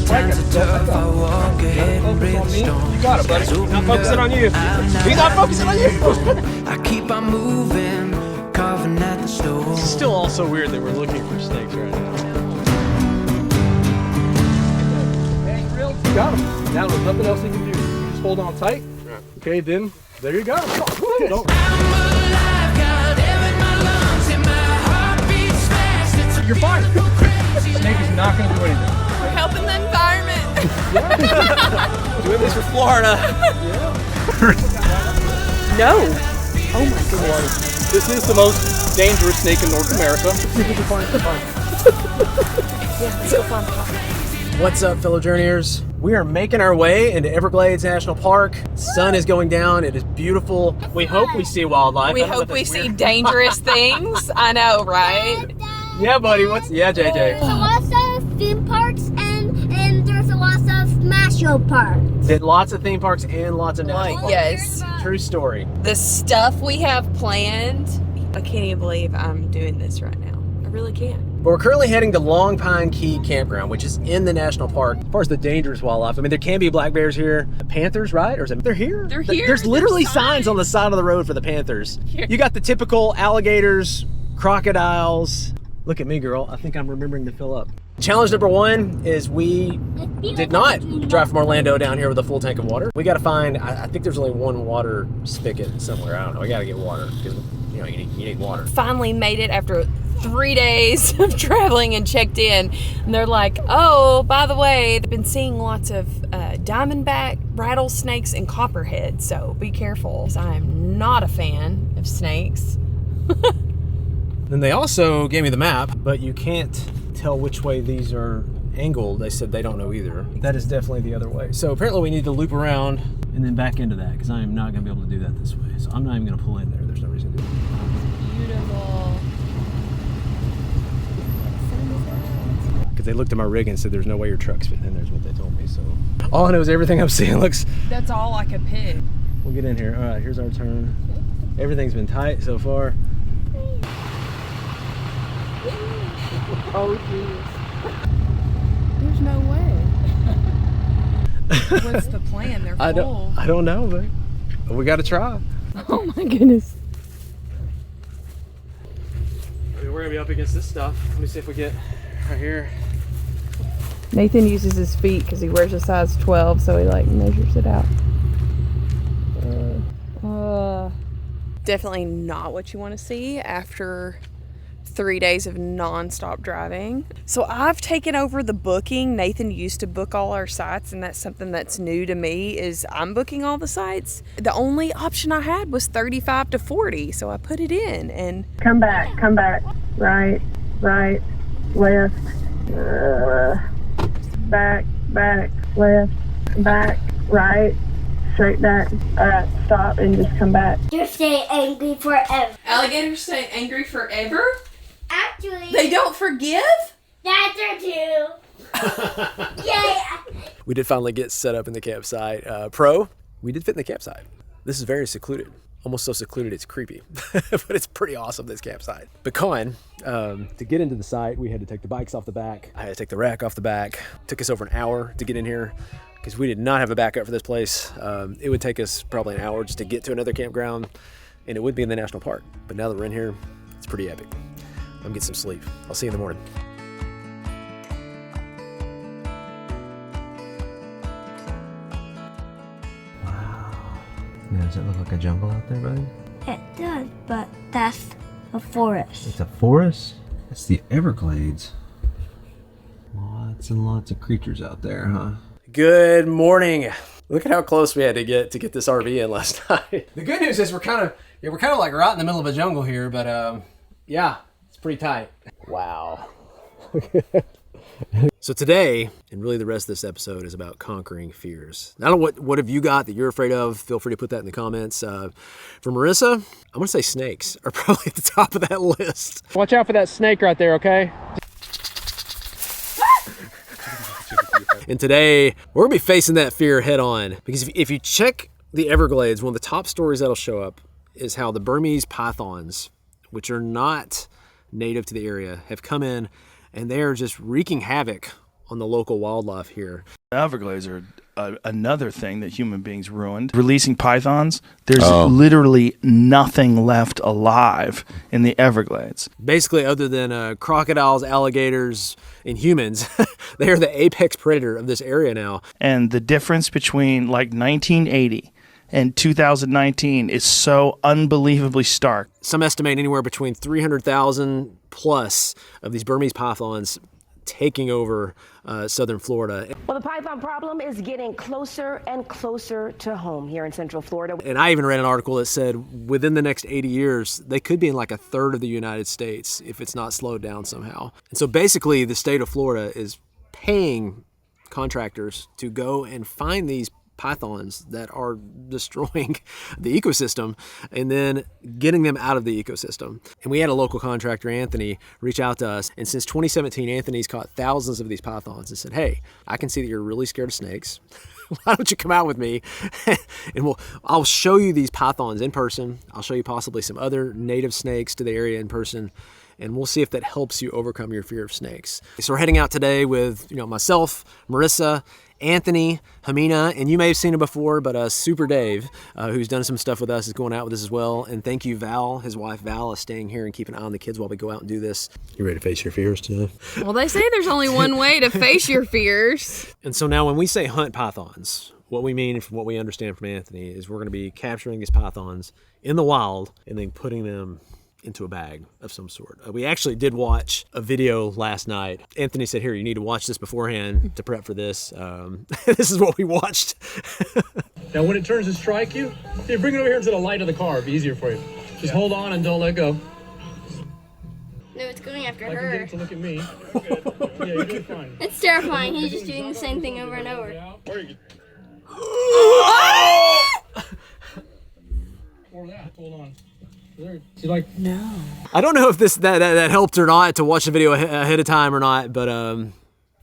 Times are tough, I walk ahead and breathe the storm. You got it, buddy. He's not focusing on you. He's not focusing on you. I keep on moving, carving at the stove. It's still also weird that we're looking for snakes right now. You got him. Now there's nothing else you can do. You just hold on tight. Okay, then there you go. Don't. You're fine. Snake is not going to do anything. We're helping the environment. Doing this for Florida. No. Oh my goodness. This is the most dangerous snake in North America. Yeah, let's go find the What's up, fellow journeyers? We are making our way into Everglades National Park. Sun is going down. It is beautiful. We hope we see wildlife. We hope we see dangerous things. I know, right? Yeah, buddy. Yeah, JJ. There's a lot of theme parks and there's a lot of national parks. Did lots of theme parks and lots of national parks. Yes. True story. The stuff we have planned, I can't even believe I'm doing this right now. I really can't. But we're currently heading to Long Pine Key Campground, which is in the national park. As far as the dangerous wildlife, I mean, there can be black bears here. Panthers, right? Or is it, they're here? They're here. There's literally signs on the side of the road for the panthers. You got the typical alligators, crocodiles. Look at me, girl. I think I'm remembering to fill up. Challenge number one is we did not drive from Orlando down here with a full tank of water. We got to find, I think there's only one water spigot somewhere. I don't know. We got to get water because, you know, you need water. Finally made it after 3 days of traveling and checked in. And they're like, oh, by the way, they've been seeing lots of diamondback, rattlesnakes, and copperheads. So be careful. I am not a fan of snakes. Then they also gave me the map, but you can't tell which way these are angled. They said they don't know either. That is definitely the other way. So apparently we need to loop around and then back into that because I am not going to be able to do that this way. So I'm not even going to pull in there. There's no reason to do it. Beautiful. Because they looked at my rig and said there's no way your truck's fitting in there is what they told me. So all I know is everything I'm seeing looks... That's all I could pick. We'll get in here. All right, here's our turn. Everything's been tight so far. Oh, jeez. There's no way. What's the plan? They're full. I don't know, but we got to try. Oh my goodness. We're going to be up against this stuff. Let me see if we get right here. Nathan uses his feet because he wears a size 12, so he like measures it out. Definitely not what you want to see after 3 days of non-stop driving. So I've taken over the booking. Nathan used to book all our sites, and that's something that's new to me is I'm booking all the sites. The only option I had was 35 to 40, so I put it in and come back, right, left, back, left, back, right, straight back, stop and just come back. You stay angry forever. alligators stay angry forever? Actually, They don't forgive? that's her too. Yeah. We did finally get set up in the campsite. We did fit in the campsite. This is very secluded. Almost so secluded it's creepy. But it's pretty awesome, this campsite. Pecan, to get into the site, we had to take the bikes off the back. I had to take the rack off the back. It took us over an hour to get in here because we did not have a backup for this place. It would take us probably an hour just to get to another campground, and it would be in the national park. But now that we're in here, it's pretty epic. I'm getting some sleep. I'll see you in the morning. Now, does it look like a jungle out there, buddy? It does, but that's a forest. It's a forest? It's the Everglades. Lots and lots of creatures out there, huh? Good morning. Look at how close we had to get this RV in last night. The good news is we're kind of like right in the middle of a jungle here, but yeah, it's pretty tight. Wow. So today, and really the rest of this episode, is about conquering fears. I don't know what have you got that you're afraid of? Feel free to put that in the comments. For Marissa, I'm going to say snakes are probably at the top of that list. Watch out for that snake right there, okay? And today, we're going to be facing that fear head on. Because if you check the Everglades, one of the top stories that'll show up is how the Burmese pythons, which are not native to the area, have come in and they are just wreaking havoc on the local wildlife here. The Everglades are another thing that human beings ruined. Releasing pythons, there's literally nothing left alive in the Everglades. Basically, other than crocodiles, alligators, and humans, they are the apex predator of this area now. And the difference between like 1980 and 2019 is so unbelievably stark. Some estimate anywhere between 300,000 plus of these Burmese pythons taking over southern Florida. Well, the python problem is getting closer and closer to home here in Central Florida. And I even read an article that said within the next 80 years, they could be in like a third of the United States if it's not slowed down somehow. And so basically the state of Florida is paying contractors to go and find these pythons that are destroying the ecosystem and then getting them out of the ecosystem. And we had a local contractor, Anthony, reach out to us. And since 2017, Anthony's caught thousands of these pythons and said, hey, I can see that you're really scared of snakes. Why don't you come out with me and I'll show you these pythons in person. I'll show you possibly some other native snakes to the area in person. And we'll see if that helps you overcome your fear of snakes. So we're heading out today with myself, Marissa, Anthony, Hamina, and you may have seen him before, but Super Dave, who's done some stuff with us, is going out with us as well. And thank you, Val, his wife Val, is staying here and keeping an eye on the kids while we go out and do this. You ready to face your fears today? Well, they say there's only one way to face your fears. And so now when we say hunt pythons, what we mean, from what we understand from Anthony, is we're going to be capturing these pythons in the wild and then putting them into a bag of some sort. We actually did watch a video last night. Anthony said, here, you need to watch this beforehand to prep for this. This is what we watched. Now when it turns to strike you, bring it over here to the light of the car. It'll be easier for you. Just hold on and don't let go. No, it's going after I can her. get it to look at me. Yeah, you're doing fine. It's terrifying. He's just doing the same thing over and over. Or that. Hold on. She's like, No. I don't know if that helped or not to watch the video ahead of time or not, but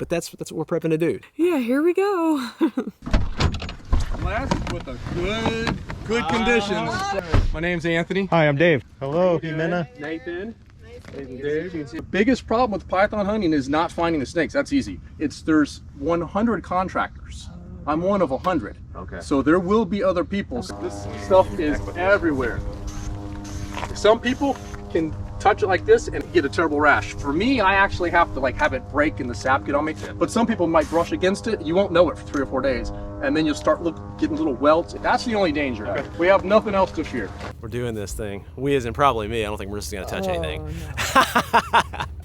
that's what we're prepping to do. Yeah, here we go. glass with a good conditions. My name's Anthony. Hi, I'm Dave. Hello, Jimena. Nathan. The biggest problem with python hunting is not finding the snakes. That's easy. There's 100 contractors. I'm one of 100. Okay. So there will be other people. This stuff is everywhere. Some people can touch it like this and get a terrible rash. For me, I actually have to have it break and the sap get on me. But some people might brush against it. You won't know it for 3 or 4 days. And then you'll start getting little welts. That's the only danger. Okay. We have nothing else to fear. We're doing this thing. We as in probably me. I don't think Marissa's gonna touch anything. No.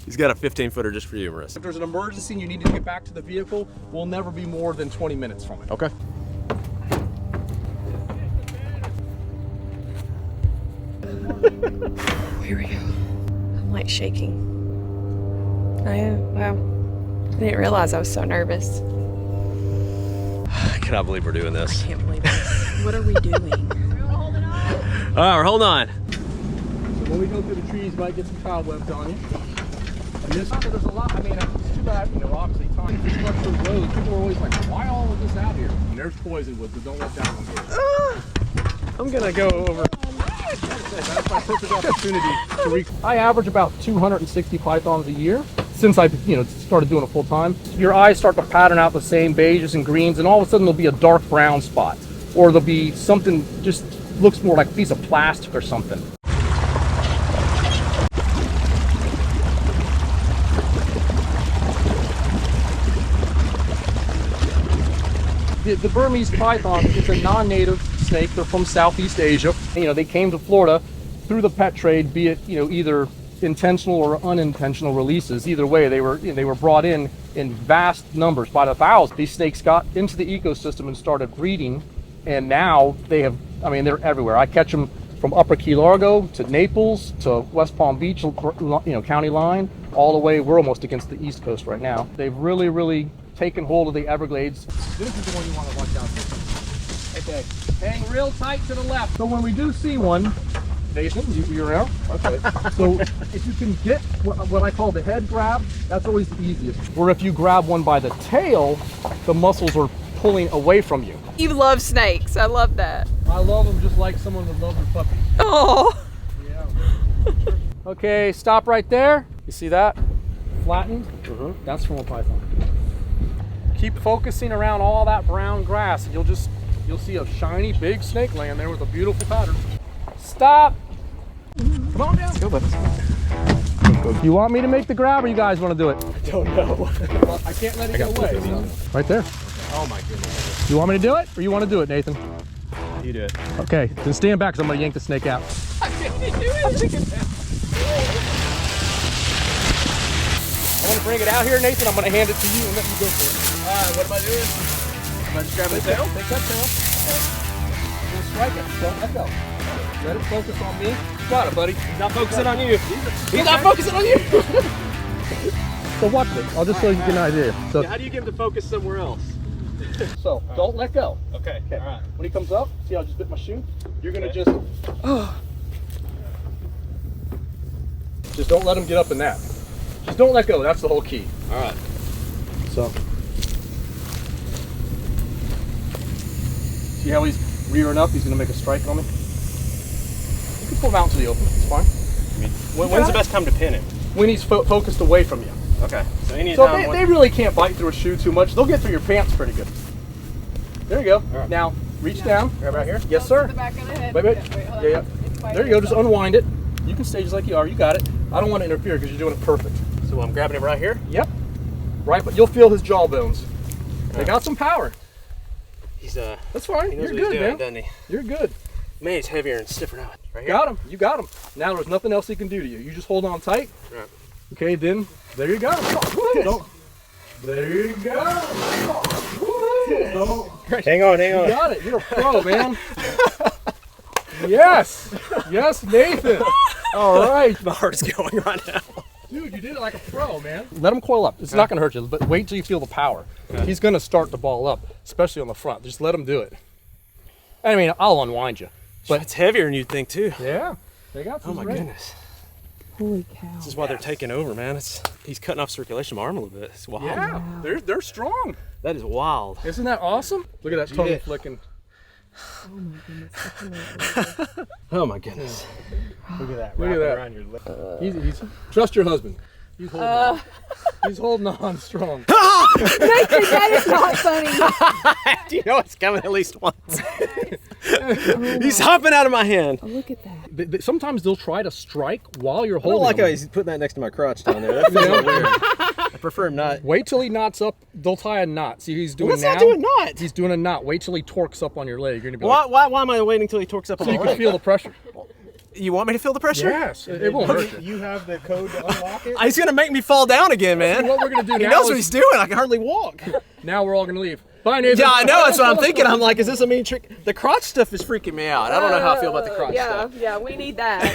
He's got a 15-footer just for you, Marissa. If there's an emergency and you need to get back to the vehicle, we'll never be more than 20 minutes from it. Okay. Here we go. I'm like shaking. I am. Wow. I didn't realize I was so nervous. I cannot believe we're doing this. I can't believe this. What are we doing? All right, we're holding on. So when we go through the trees, you might get some cobwebs on you. And there's a lot, I mean, it's too bad, obviously time. Infrastructure roads, people are always like, why all of this out here? And there's poison with it, don't let that one get. I'm gonna go over. That's my perfect opportunity to I average about 260 pythons a year since I started doing it full time. Your eyes start to pattern out the same beiges and greens, and all of a sudden there'll be a dark brown spot, or there'll be something just looks more like a piece of plastic or something. The Burmese python is a non-native snake. They're from Southeast Asia. They came to Florida through the pet trade, be it either intentional or unintentional releases. Either way, they were brought in vast numbers, by the thousands. These snakes got into the ecosystem and started breeding, and now they're everywhere. I catch them from Upper Key Largo to Naples to West Palm Beach, county line, all the way. We're almost against the East Coast right now. They've really taken hold of the Everglades. This is the one you want to watch out for. Okay, hang real tight to the left. So when we do see one, Nathan, you're out. Okay. So if you can get what I call the head grab, that's always the easiest. Or if you grab one by the tail, the muscles are pulling away from you. You love snakes. I love that. I love them just like someone would love their puppy. Oh. Yeah. Okay, stop right there. You see that? flattened, that's from a python. Keep focusing around all that brown grass and you'll see a shiny big snake laying there with a beautiful pattern. Stop! Come on down. Let's go, buddy. You want me to make the grab or you guys want to do it? I don't know. Well, I can't let it get away. Right there. Oh my goodness. You want me to do it or you want to do it, Nathan? You do it. Okay, then stand back because I'm going to yank the snake out. I can't do it. I want to bring it out here, Nathan. I'm going to hand it to you and let you go for it. Alright, what am I doing? Am I just grabbing the tail? Take that tail. Just strike it. Don't let go. Let it focus on me. You got it, buddy. He's not focusing on you. He's not focusing on you. So watch this. I'll just so you get an idea. So how do you get him to focus somewhere else? So don't let go. Okay. Okay. All right. When he comes up, see how I just bit my shoe? You're gonna just don't let him get up in that. Just don't let go. That's the whole key. All right. So see how he's rearing up? He's gonna make a strike on me. You can pull him out to the open. It's fine. When's the best time to pin him? When he's focused away from you. Okay. So So they really can't bite through a shoe too much. They'll get through your pants pretty good. There you go. Right. Now reach down. Grab right here. Yes, sir. The back of the head. Wait. hold Yeah. on. There you go. Just unwind it. You can stay just like you are. You got it. I don't want to interfere because you're doing it perfect. So I'm grabbing him right here? Yep. Right, but you'll feel his jawbones. They got some power. He's That's fine. he knows You're what he's good, doing, man. doesn't he? You're good. Man, he's heavier and stiffer now. Right here. Got him. You got him. Now there's nothing else he can do to you. You just hold on tight. Right. Okay, then there you go. Don't. There you go. Hang on. You got it. You're a pro, man. Yes. Yes, Nathan. All right. My heart is going right now. Dude, you did it like a pro, man. Let him coil up. It's not going to hurt you, but wait till you feel the power. Okay. He's going to start to ball up, especially on the front. Just let him do it. I mean, I'll unwind you. But it's heavier than you'd think too. Yeah. They got some. Oh my goodness. Holy cow. This is why they're taking over, man. He's cutting off circulation of my arm a little bit. It's wild. Yeah. Wow. They're strong. That is wild. Isn't that awesome? Look at that tongue flicking. Oh my goodness. Oh my goodness. Look at that. Look at that. Around your lip. He's trust your husband. He's holding on. He's holding on strong. Nathan, that is not funny. Do you know it's coming at least once? He's hopping out of my hand. Oh, look at that. Sometimes they'll try to strike while you're I don't holding like how them. he's putting that next to my crotch down there. That feels weird. I prefer him not. Wait till he knots up. They'll tie a knot. See, he's doing Let's now. not do a knot. He's doing a knot. Wait till he torques up on your leg. You're gonna be like, Why am I waiting till he torques up on so my you can leg? feel the pressure. You want me to feel the pressure? Yes, it won't hurt you. You have the code to unlock it? He's gonna make me fall down again, man. What we're gonna do He now knows is what he's doing. I can hardly walk. now we're all gonna leave. Bye, Nathan. Yeah, I know. That's what I'm thinking. I'm like, is this a mean trick? The crotch stuff is freaking me out. I don't know how I feel about the crotch stuff. Yeah, we need that.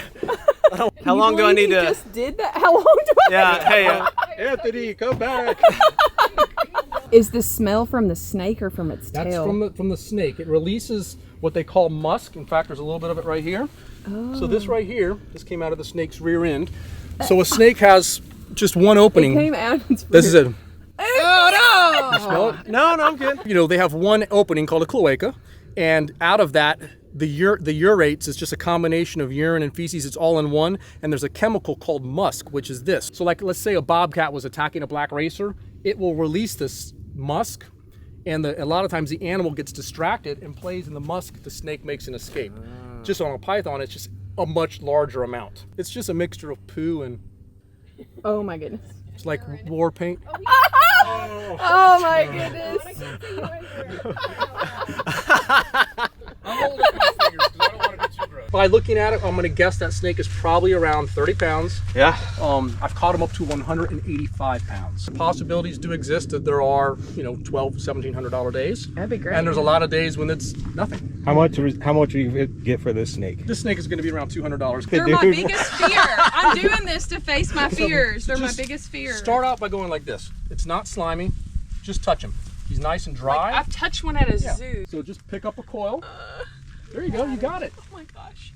How long do I need to? Just did that? How long do I? Yeah. Hey. Anthony, come back. Is the smell from the snake or from its That's tail? from the snake. It releases what they call musk. In fact, there's a little bit of it right here. Oh. So this right here, this came out of the snake's rear end. So a snake has just one opening. It came out. This is it. Oh no! You smell it? No, I'm good. You know, they have one opening called a cloaca, and out of that, the urates is just a combination of urine and feces. It's all in one, and there's a chemical called musk, which is this. So like, let's say a bobcat was attacking a black racer, it will release this musk, and a lot of times the animal gets distracted and plays in the musk, the snake makes an escape. Just on a python, it's just a much larger amount. It's just a mixture of poo and Oh my goodness. it's like war paint. Oh my goodness. By looking at it, I'm going to guess that snake is probably around 30 pounds. Yeah. I've caught them up to 185 pounds. Possibilities do exist that there are, $1,200, $1,700 days. That'd be great. And there's a lot of days when it's nothing. How much do you get for this snake? This snake is going to be around $200. They're my biggest fear. I'm doing this to face my fears. They're my Just biggest fear. Start out by going like this. It's not slimy. Just touch him. He's nice and dry. Like, I've touched one at a zoo. So just pick up a coil. There you go. You got it. Oh my gosh.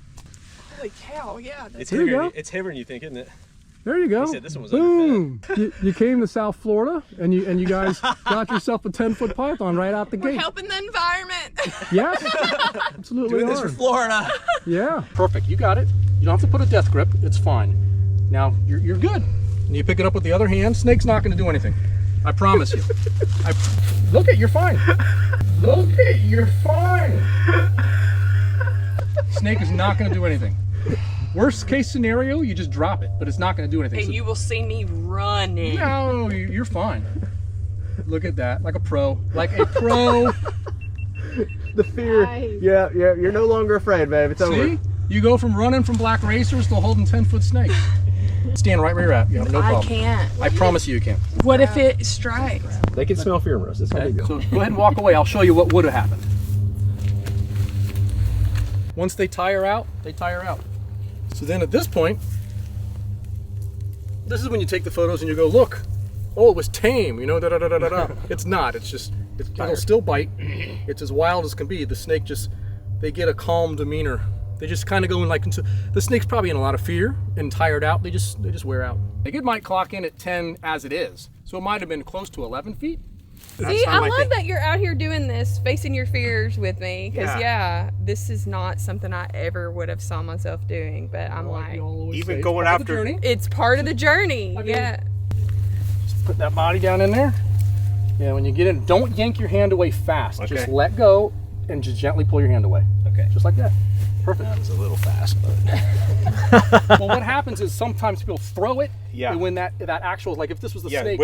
Holy cow, yeah. It's There you heavier. go. It's heavier than you think, isn't it? There you go. He said this one was Boom. You came to South Florida and you guys got yourself a 10-foot python right out the We're gate. helping the environment. Yes. Absolutely. Doing this for Florida. Yeah. Perfect. You got it. You don't have to put a death grip. It's fine. Now you're good. and you pick it up with the other hand, snake's not going to do anything. I promise you. Look at, you're fine. Look at, you're fine. Snake is not going to do anything. Worst case scenario, you just drop it, but it's not going to do anything. And you will see me running. No, you're fine. Look at that, like a pro. Like a pro. The fear. Yeah, you're no longer afraid, babe. It's over. See? You go from running from black racers to holding 10-foot snakes. Stand right where you're at. You have no problem. I can't. I promise you can. What if it strikes? They can smell fear, Marissa. It's no big deal. So go ahead and walk away. I'll show you what would have happened. Once they tire out, they tire out. So then at this point, this is when you take the photos and you go, look, oh, it was tame, you know, da da da da da da. It's not. It's just, it'll still bite. It's as wild as can be. The snake just, they get a calm demeanor. They just kind of go in like, the snake's probably in a lot of fear and tired out. They just wear out. Like it might clock in at 10 as it is. So it might have been close to 11 feet. See, I love that you're out here doing this, facing your fears with me. Because, yeah, this is not something I ever would have saw myself doing. But I'm like, even going after, it's part of the journey. Yeah. Just put that body down in there. Yeah, when you get in, don't yank your hand away fast. Okay. Just let go and just gently pull your hand away. Okay. Just like that. Perfect. That was a little fast, but. Well, what happens is sometimes people throw it, and when that actual, like if this was the snake,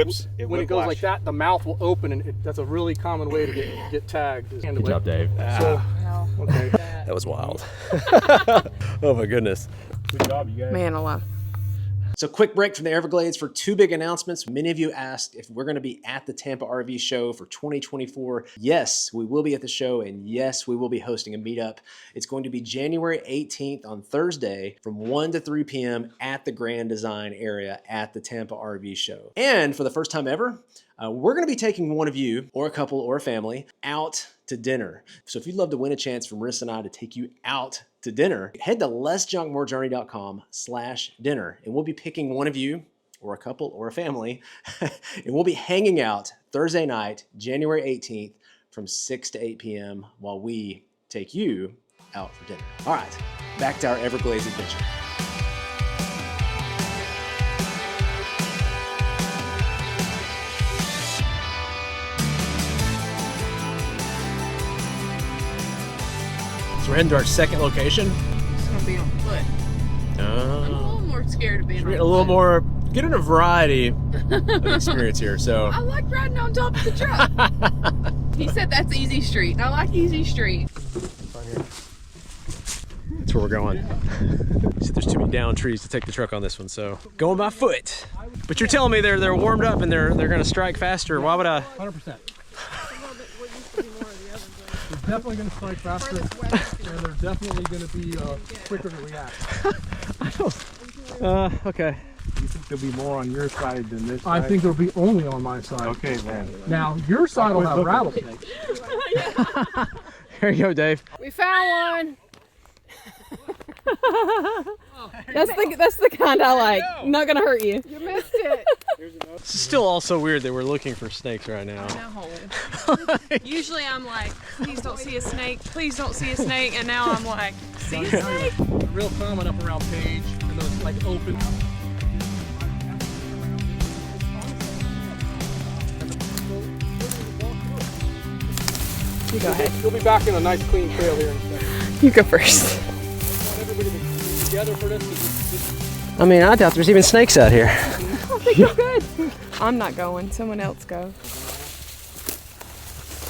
when it goes like that, the mouth will open, and that's a really common way to get tagged. Good job, Dave. So, okay. That was wild. Oh my goodness. Good job, you guys. Man alive. So quick break from the Everglades for two big announcements. Many of you asked if we're going to be at the Tampa RV show for 2024. Yes, we will be at the show, and yes, we will be hosting a meetup. It's going to be January 18th on Thursday from 1 to 3 p.m. at the Grand Design area at the Tampa RV show. And for the first time ever, we're going to be taking one of you or a couple or a family out to dinner. So if you'd love to win a chance from Marissa and I to take you out to dinner, head to lessjunkmorejourney.com/dinner, and we'll be picking one of you or a couple or a family, and we'll be hanging out Thursday night, January 18th from 6 to 8 p.m. while we take you out for dinner. All right, back to our Everglades adventure. So we're heading to our second location. It's gonna be on foot. I'm a little more scared of being on foot. A little more, getting a variety of experience here. So I like riding on top of the truck. He said that's easy street. I like easy street. That's where we're going. See, there's too many down trees to take the truck on this one, so going by foot. But you're telling me they're warmed up and they're gonna strike faster. Why would I? 100%. They're definitely going to strike faster, and they're definitely going to be quicker to react. Okay. You think there'll be more on your side than this side? I think there'll be only on my side. Okay, man. Now, your side will have rattlesnakes. Here you go, Dave. We found one. That's the kind I like. Not gonna hurt you. You missed it. It's still also weird that we're looking for snakes right now. No. Usually I'm like, please don't see a snake. Please don't see a snake. And now I'm like, see a snake? Real common up around Page and those like open. You go ahead. You'll be back in a nice clean trail here in a second. You go first. I want everybody to be together for this. I mean, I doubt there's even snakes out here. I think you're good. I'm not going. Someone else go.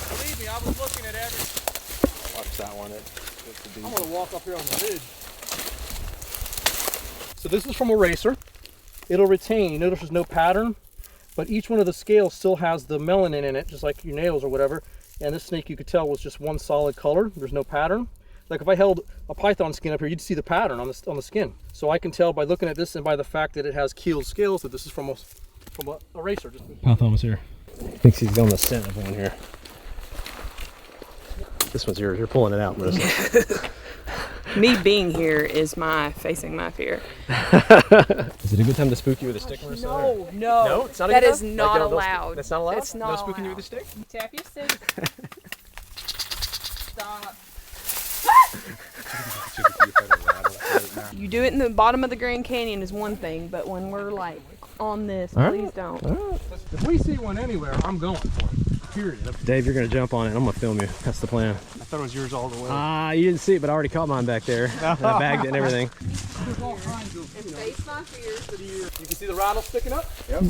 Believe me, I was looking at every. Watch that one. I'm gonna walk up here on the ridge. So this is from a racer. It'll retain. You notice there's no pattern, but each one of the scales still has the melanin in it, just like your nails or whatever. And this snake, you could tell, was just one solid color. There's no pattern. Like if I held a python skin up here, you'd see the pattern on the skin. So I can tell by looking at this and by the fact that it has keeled scales that this is from a racer. Python was here. Thinks he's on the scent of one here. This one's yours. You're pulling it out, Marissa. Me being here is facing my fear. Is it a good time to spook you with a stick, Marissa? No. No, it's not a that good is time? not Like, allowed. That's not allowed? That's not No spooking you with a stick? Tap your stick. Stop. You do it in the bottom of the Grand Canyon is one thing, but when we're like on this. All Please right. don't. All right. If we see one anywhere, I'm going for it. Period. Dave, you're gonna jump on it. I'm gonna film you. That's the plan. I thought it was yours all the way. You didn't see it, but I already caught mine back there. And I bagged it and everything. There's all kinds of, Face my fears. you can see the rattle sticking up? Yep.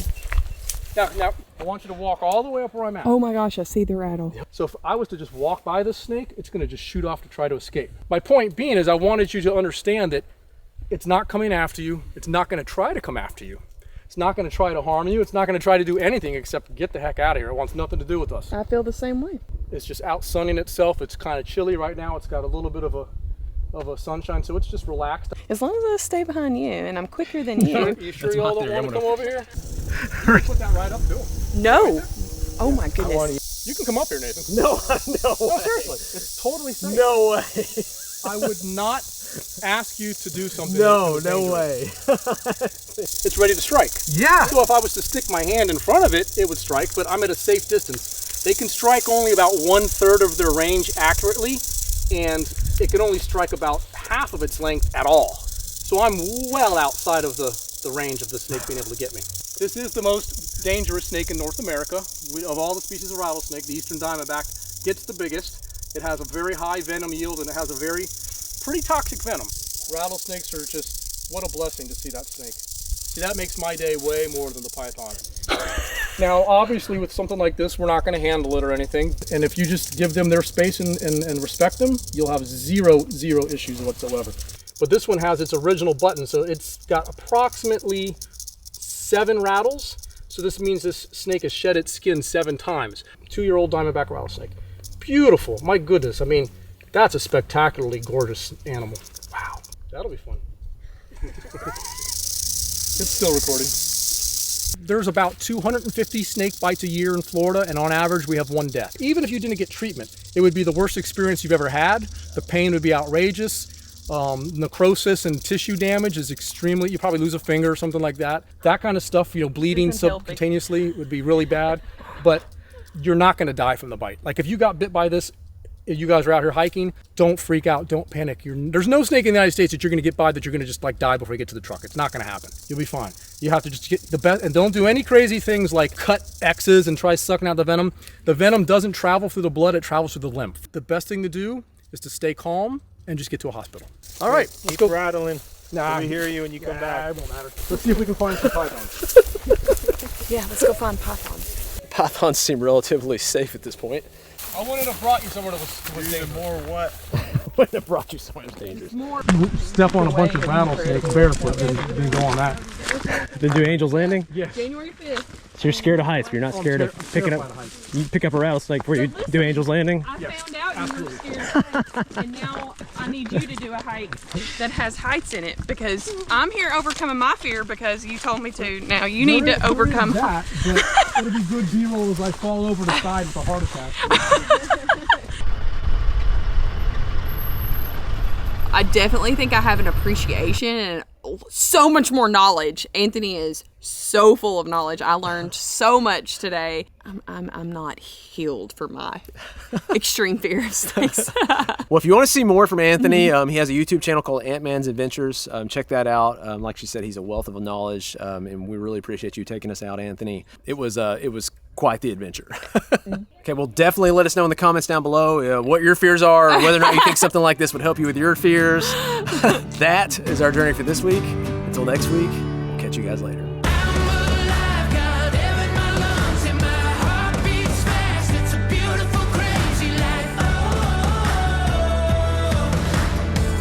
Now, I want you to walk all the way up where I'm at. Oh my gosh, I see the rattle. So if I was to just walk by this snake, it's gonna just shoot off to try to escape. My point being is I wanted you to understand that it's not coming after you. It's not gonna try to come after you. It's not gonna try to harm you. It's not gonna try to do anything except get the heck out of here. It wants nothing to do with us. I feel the same way. It's just out sunning itself. It's kind of chilly right now. It's got a little bit of a sunshine, so it's just relaxed. As long as I stay behind you and I'm quicker than you. You sure you all don't want to come over here? Put that right up to him. No. Oh my goodness. You can come up here, Nathan. No, No, seriously. It's totally safe. No way. I would not ask you to do something. No dangerous. way. It's ready to strike. Yeah. So if I was to stick my hand in front of it, it would strike, but I'm at a safe distance. They can strike only about 1/3 of their range accurately, and it can only strike about half of its length at all. So I'm well outside of the range of the snake being able to get me. This is the most dangerous snake in North America. Of all the species of rattlesnake, the eastern diamondback gets the biggest. It has a very high venom yield, and it has a pretty toxic venom. Rattlesnakes are just, what a blessing to see that snake. See, that makes my day way more than the python. Now, obviously, with something like this, we're not going to handle it or anything. And if you just give them their space and respect them, you'll have zero issues whatsoever. But this one has its original button, so it's got approximately 7 rattles. So this means this snake has shed its skin 7 times. 2-year-old diamondback rattlesnake. Beautiful, my goodness. I mean, that's a spectacularly gorgeous animal. Wow, that'll be fun. It's still recording. There's about 250 snake bites a year in Florida, and on average we have 1 death. Even if you didn't get treatment, it would be the worst experience you've ever had. The pain would be outrageous. Necrosis and tissue damage is extremely, you probably lose a finger or something like that. That kind of stuff, bleeding subcutaneously would be really bad, but you're not gonna die from the bite. Like if you got bit by this, if you guys are out here hiking, don't freak out, don't panic. There's no snake in the United States that you're gonna get by that you're gonna just die before you get to the truck. It's not gonna happen. You'll be fine. You have to just get the best, and don't do any crazy things like cut X's and try sucking out the venom. The venom doesn't travel through the blood, it travels through the lymph. The best thing to do is to stay calm and just get to a hospital. All right, let's go. Rattling. Nah, we hear you when you come back. It won't matter. Let's see if we can find some pythons. Yeah, let's go find pythons. Pythons seem relatively safe at this point. I wouldn't have brought you somewhere that was dangerous. More what? Wouldn't have brought you somewhere dangerous. Step on a bunch of rattlesnakes barefoot, then go on that. Then do Angel's Landing? Yes. January 5th. So you're scared of heights, but you're not scared of picking up. You pick up a rattlesnake before you do Angel's Landing? I found out you were scared of heights, and now I need you to do a hike that has heights in it because I'm here overcoming my fear because you told me to. Now you need to overcome that. But it'll be good B-roll as I fall over the side with a heart attack. I definitely think I have an appreciation and so much more knowledge. Anthony is so full of knowledge. I learned so much today. I'm not healed for my extreme fear of snakes. Well, if you want to see more from Anthony, he has a YouTube channel called Ant-Man's Adventures. Check that out. Like she said, he's a wealth of knowledge, and we really appreciate you taking us out, Anthony. It was quite the adventure. Okay, well, definitely let us know in the comments down below what your fears are, or whether or not you think something like this would help you with your fears. That is our journey for this week. Until next week, we'll catch you guys later.